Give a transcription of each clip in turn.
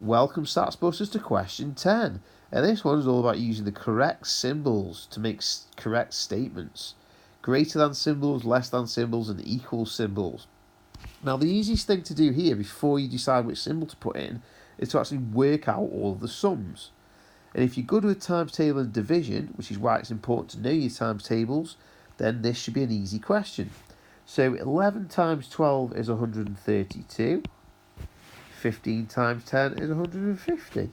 Welcome SATS Busters to question 10. And this one is all about using the correct symbols to make correct statements. Greater than symbols, less than symbols, and equal symbols. Now the easiest thing to do here before you decide which symbol to put in is to actually work out all of the sums. And if you're good with times table and division, which is why it's important to know your times tables, then this should be an easy question. So 11 times 12 is 132. 15 times 10 is 150.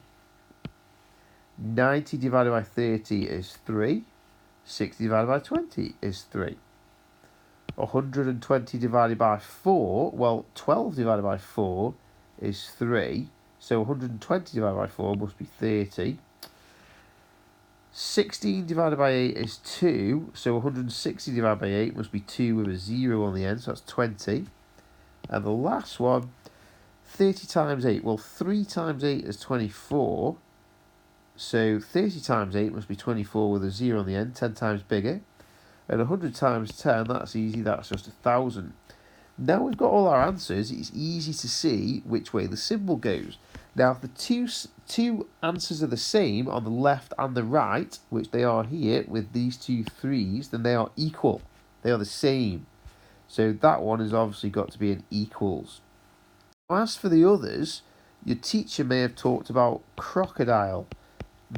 90 divided by 30 is 3. 60 divided by 20 is 3. 120 divided by 4, well, 12 divided by 4 is 3. So 120 divided by 4 must be 30. 16 divided by 8 is 2. So 160 divided by 8 must be 2 with a 0 on the end, so that's 20. And the last one, 30 times 8. Well, 3 times 8 is 24. So 30 times 8 must be 24 with a 0 on the end, 10 times bigger. And 100 times 10, that's easy, that's just 1,000. Now we've got all our answers, it's easy to see which way the symbol goes. Now, if the two answers are the same on the left and the right, which they are here with these two 3s, then they are equal. They are the same. So that one has obviously got to be an equals. As for the others, your teacher may have talked about crocodile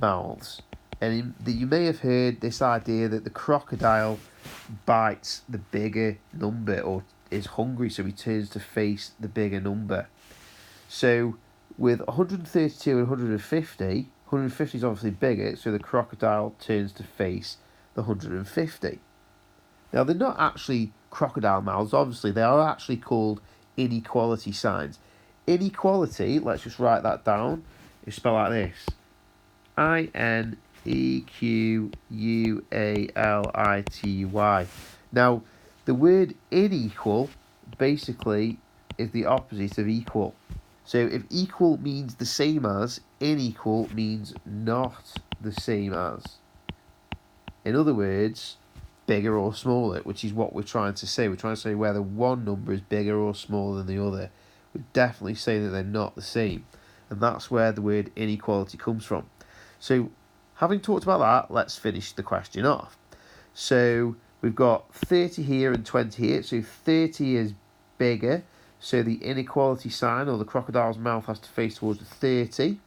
mouths. And you may have heard this idea that the crocodile bites the bigger number or is hungry, so he turns to face the bigger number. So with 132 and 150, 150 is obviously bigger, so the crocodile turns to face the 150. Now, they're not actually crocodile mouths, obviously. They are actually called inequality signs. Inequality, let's just write that down, is spelled like this. I-N-E-Q-U-A-L-I-T-Y. Now, the word unequal basically is the opposite of equal. So if equal means the same as, unequal means not the same as. In other words, bigger or smaller, which is what we're trying to say. We're trying to say whether one number is bigger or smaller than the other. We're definitely saying that they're not the same. And that's where the word inequality comes from. So, having talked about that, let's finish the question off. So, we've got 30 here and 20 here. So, 30 is bigger. So, the inequality sign, or the crocodile's mouth, has to face towards the 30.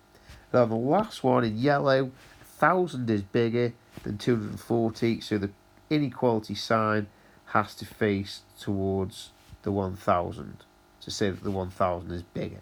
And on the last one in yellow, 1,000 is bigger than 240. So, the inequality sign has to face towards the 1,000 to say that the 1,000 is bigger.